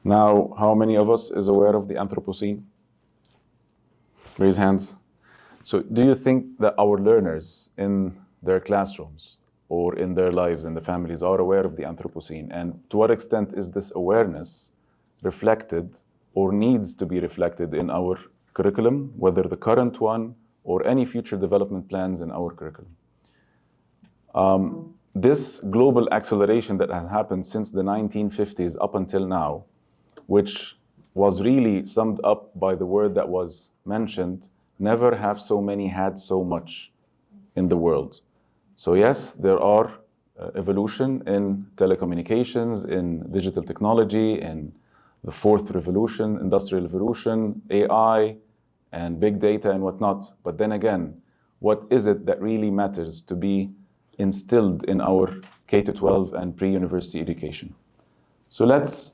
Now, how many of us is aware of the Anthropocene? Raise hands. So do you think that our learners in their classrooms or in their lives and the families are aware of the Anthropocene? And to what extent is this awareness reflected or needs to be reflected in our curriculum, whether the current one or any future development plans in our curriculum? This global acceleration that has happened since the 1950s up until now, which was really summed up by the word that was mentioned, never have so many had so much in the world. So yes, there are evolution in telecommunications, in digital technology, in the fourth revolution, industrial revolution, AI, and big data and whatnot. But then again, what is it that really matters to be instilled in our K-12 and pre-university education? So let's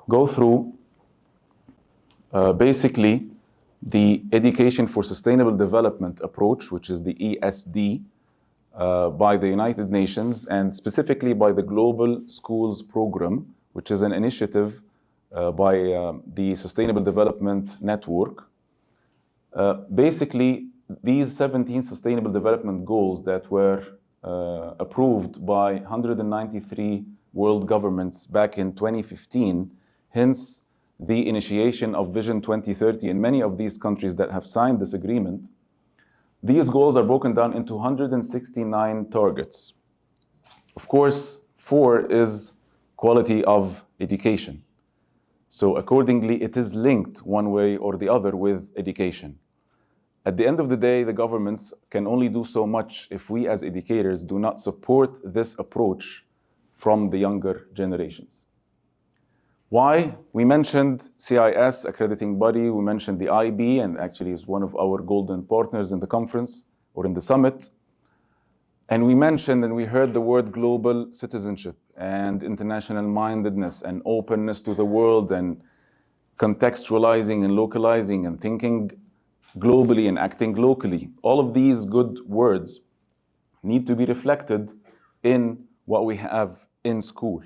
go through basically the Education for Sustainable Development approach, which is the ESD, by the United Nations and specifically by the Global Schools Program, which is an initiative by the Sustainable Development Network. Basically, these 17 Sustainable Development Goals that were approved by 193 world governments back in 2015, hence the initiation of Vision 2030 in many of these countries that have signed this agreement. These goals are broken down into 169 targets. Of course, 4 is quality of education. So accordingly, it is linked one way or the other with education. At the end of the day, the governments can only do so much if we as educators do not support this approach from the younger generations. Why? We mentioned CIS, accrediting body, we mentioned the IB, and actually is one of our golden partners in the conference or in the summit. And we mentioned and we heard the word global citizenship and international mindedness and openness to the world and contextualizing and localizing and thinking globally and acting locally. All of these good words need to be reflected in what we have in school,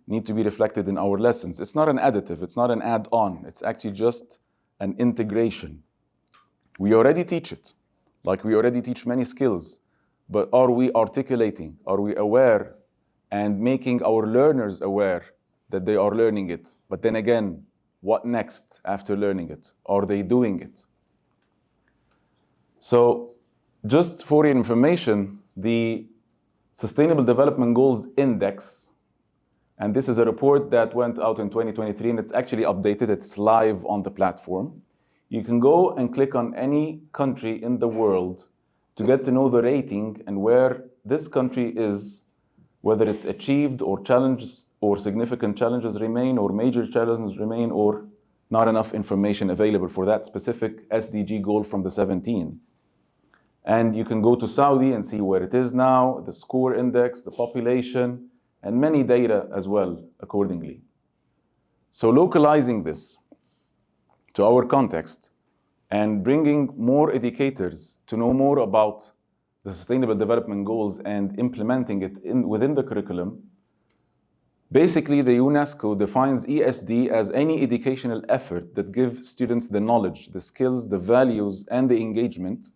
need to be reflected in our lessons. It's not an additive, it's not an add-on, it's actually just an integration. We already teach it, like we already teach many skills, but are we articulating, are we aware and making our learners aware that they are learning it? But then again, what next after learning it? Are they doing it? So just for your information, the Sustainable Development Goals Index, and this is a report that went out in 2023 and it's actually updated, it's live on the platform. You can go and click on any country in the world to get to know the rating and where this country is, whether it's achieved or challenges or significant challenges remain or major challenges remain or not enough information available for that specific SDG goal from the 17. And you can go to Saudi and see where it is now, the score index, the population, and many data as well accordingly. So localizing this to our context and bringing more educators to know more about the Sustainable Development Goals and implementing it within the curriculum. Basically, the UNESCO defines ESD as any educational effort that gives students the knowledge, the skills, the values, and the engagement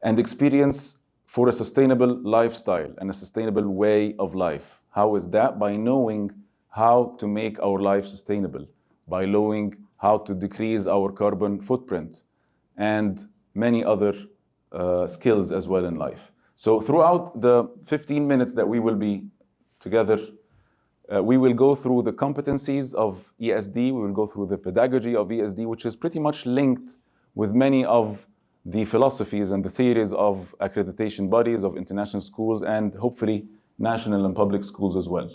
and experience for a sustainable lifestyle and a sustainable way of life. How is that? By knowing how to make our life sustainable, by knowing how to decrease our carbon footprint, and many other skills as well in life. So throughout the 15 minutes that we will be together, we will go through the competencies of ESD, we will go through the pedagogy of ESD, which is pretty much linked with many of the philosophies and the theories of accreditation bodies, of international schools, and hopefully national and public schools as well.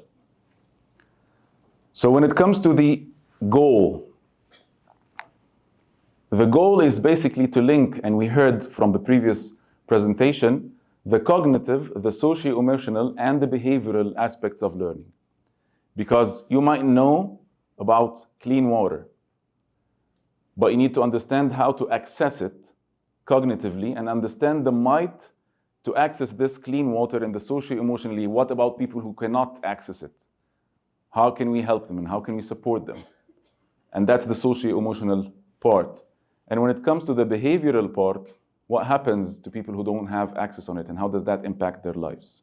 So when it comes to the goal is basically to link, and we heard from the previous presentation, the cognitive, the socio-emotional, and the behavioral aspects of learning. Because you might know about clean water, but you need to understand how to access it cognitively and understand the might to access this clean water and the socio-emotionally. What about people who cannot access it? how can we help them and how can we support them? And that's the socio-emotional part. And when it comes to the behavioral part, what happens to people who don't have access on it and how does that impact their lives?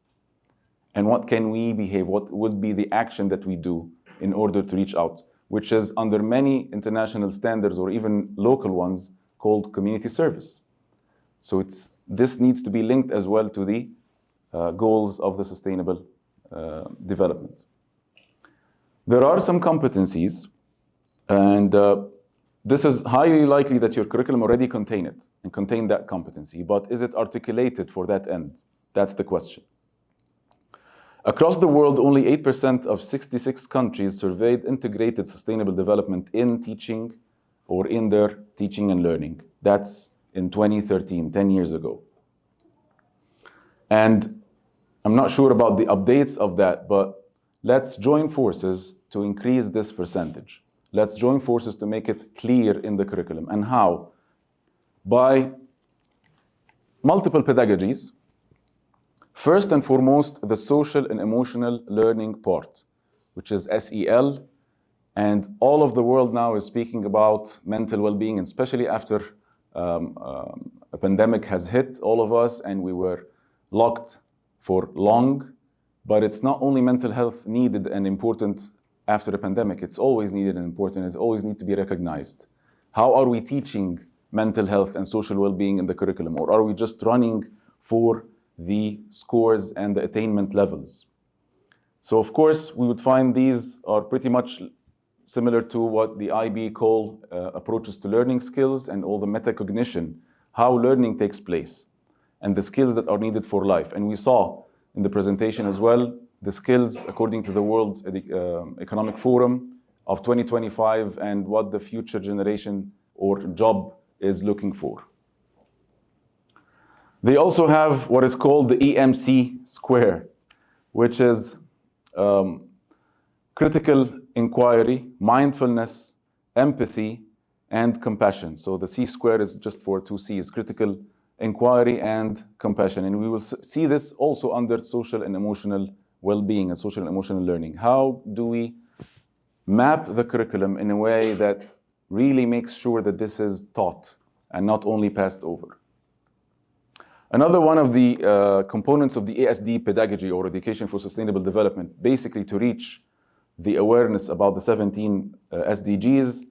And what can we behave? What would be the action that we do in order to reach out? Which is under many international standards or even local ones called community service. So this needs to be linked as well to the goals of the sustainable development. There are some competencies, and this is highly likely that your curriculum already contain it and contain that competency, but is it articulated for that end? That's the question. Across the world, only 8% of 66 countries surveyed integrated sustainable development in teaching or in their teaching and learning. That's in 2013, 10 years ago. And I'm not sure about the updates of that, but let's join forces to increase this percentage. Let's join forces to make it clear in the curriculum. And how? By multiple pedagogies. First and foremost, the social and emotional learning part, which is SEL. And all of the world now is speaking about mental well-being, and especially after a pandemic has hit all of us and we were locked for long. But it's not only mental health needed and important after a pandemic, it's always needed and important, it always needs to be recognized. How are we teaching mental health and social well-being in the curriculum? Or are we just running for the scores and the attainment levels? So of course, we would find these are pretty much similar to what the IB call approaches to learning skills and all the metacognition, how learning takes place and the skills that are needed for life. And we saw in the presentation as well, the skills according to the World Economic Forum of 2025 and what the future generation or job is looking for. They also have what is called the EMC square, which is critical inquiry, mindfulness, empathy, and compassion. So the C square is just for two C's, critical inquiry and compassion. And we will see this also under social and emotional well-being and social and emotional learning. How do we map the curriculum in a way that really makes sure that this is taught and not only passed over? Another one of the components of the ESD pedagogy, or Education for Sustainable Development, basically to reach the awareness about the 17 SDGs,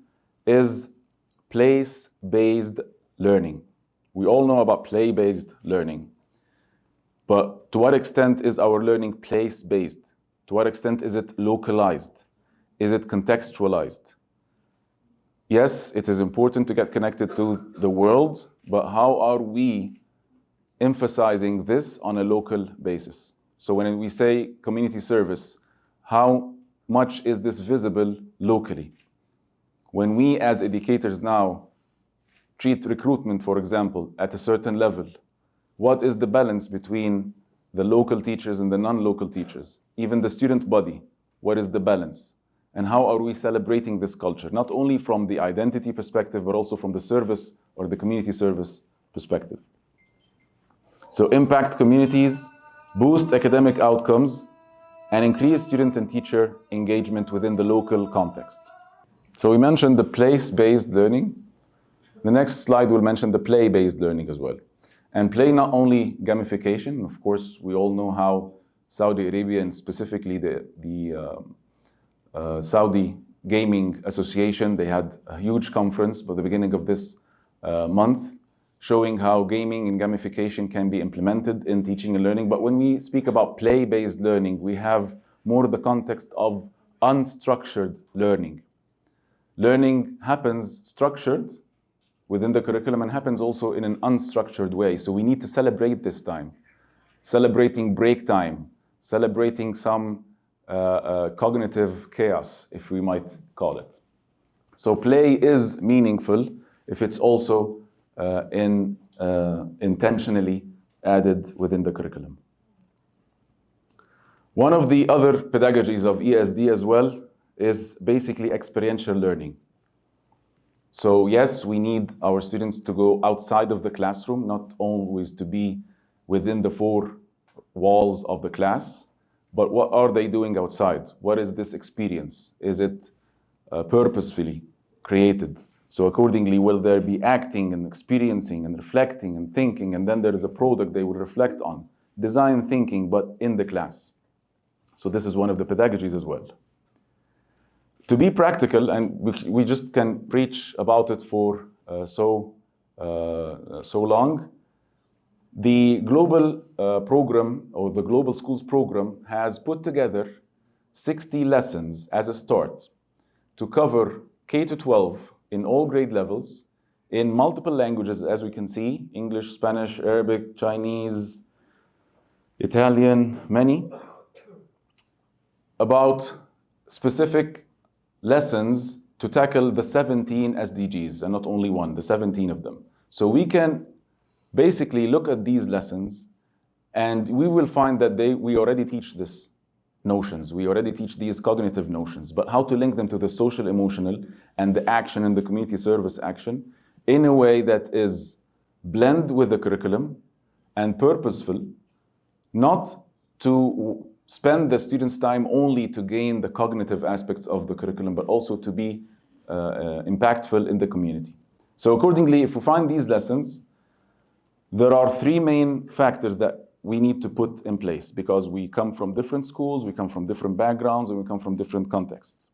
is place-based learning. We all know about play-based learning, but to what extent is our learning place-based? To what extent is it localized? Is it contextualized? Yes, it is important to get connected to the world, but how are we emphasizing this on a local basis? So when we say community service, how much is this visible locally? When we as educators now treat recruitment, for example, at a certain level, what is the balance between the local teachers and the non-local teachers? Even the student body, what is the balance? And how are we celebrating this culture? Not only from the identity perspective, but also from the service or the community service perspective. So impact communities, boost academic outcomes, and increase student and teacher engagement within the local context. So we mentioned the place-based learning. The next slide will mention the play-based learning as well. And play not only gamification, of course, we all know how Saudi Arabia and specifically the Saudi Gaming Association, they had a huge conference at the beginning of this month, showing how gaming and gamification can be implemented in teaching and learning. But when we speak about play-based learning, we have more the context of unstructured learning. Learning happens structured within the curriculum and happens also in an unstructured way. So we need to celebrate this time, celebrating break time, celebrating some cognitive chaos, if we might call it. So play is meaningful if it's also intentionally added within the curriculum. One of the other pedagogies of ESD as well is basically experiential learning. So yes, we need our students to go outside of the classroom, not always to be within the four walls of the class, but what are they doing outside? What is this experience? Is it purposefully created? So accordingly, will there be acting and experiencing and reflecting and thinking, and then there is a product they will reflect on? Design thinking, but in the class. So this is one of the pedagogies as well. To be practical, and we just can preach about it for so long, the global program, or the Global Schools program, has put together 60 lessons as a start to cover K to 12 in all grade levels in multiple languages, as we can see: English, Spanish, Arabic, Chinese, Italian, many, about specific lessons to tackle the 17 SDGs, and not only one, the 17 of them. So we can basically look at these lessons, and we will find that we already teach these notions. We already teach these cognitive notions, but how to link them to the social, emotional, and the action and the community service action in a way that is blend with the curriculum and purposeful, not to spend the students' time only to gain the cognitive aspects of the curriculum, but also to be impactful in the community. So accordingly, if we find these lessons, there are three main factors that we need to put in place, because we come from different schools, we come from different backgrounds, and we come from different contexts.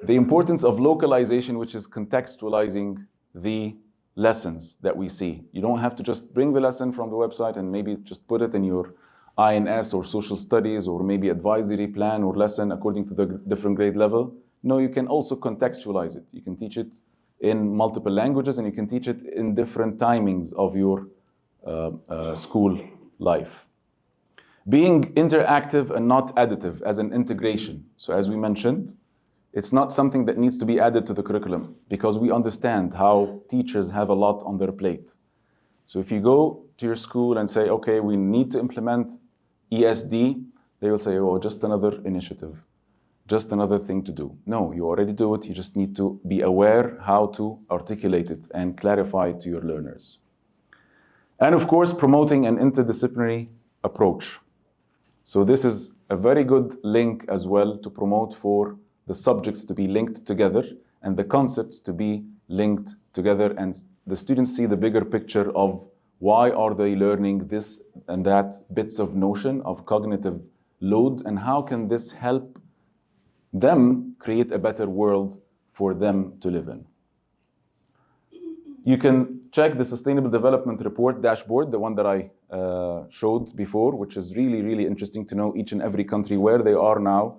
The importance of localization, which is contextualizing the lessons that we see. You don't have to just bring the lesson from the website and maybe just put it in your INS or social studies or maybe advisory plan or lesson according to the different grade level. No, you can also contextualize it. You can teach it in multiple languages, and you can teach it in different timings of your school life. Being interactive and not additive as an integration. So as we mentioned, it's not something that needs to be added to the curriculum, because we understand how teachers have a lot on their plate. So if you go to your school and say, okay, we need to implement ESD, they will say, oh, just another initiative, just another thing to do. No, you already do it. You just need to be aware how to articulate it and clarify it to your learners. And of course, promoting an interdisciplinary approach. So this is a very good link as well to promote for the subjects to be linked together and the concepts to be linked together, and the students see the bigger picture of why are they learning this and that bits of notion of cognitive load, and how can this help them create a better world for them to live in. You can check the Sustainable Development Report dashboard, the one that I showed before, which is really, really interesting to know each and every country where they are now.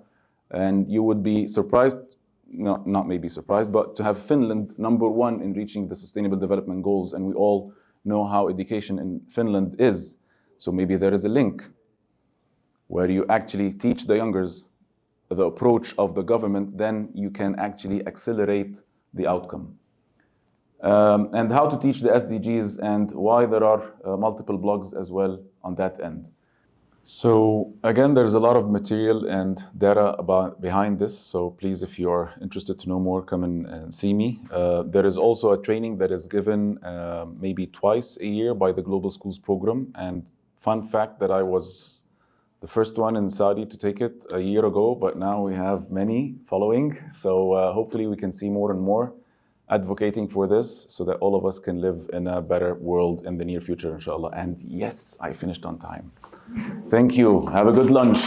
And you would be surprised, not maybe surprised, but to have Finland #1 in reaching the Sustainable Development Goals. And we all know how education in Finland is. So maybe there is a link where you actually teach the youngers the approach of the government, then you can actually accelerate the outcome. And how to teach the SDGs, and why there are multiple blogs as well on that end. So again, there's a lot of material and data behind this. So please, if you are interested to know more, come and see me. There is also a training that is given maybe twice a year by the Global Schools program. And fun fact that I was the first one in Saudi to take it a year ago, but now we have many following. So hopefully we can see more and more advocating for this, so that all of us can live in a better world in the near future, inshallah. And yes, I finished on time. Thank you. Have a good lunch.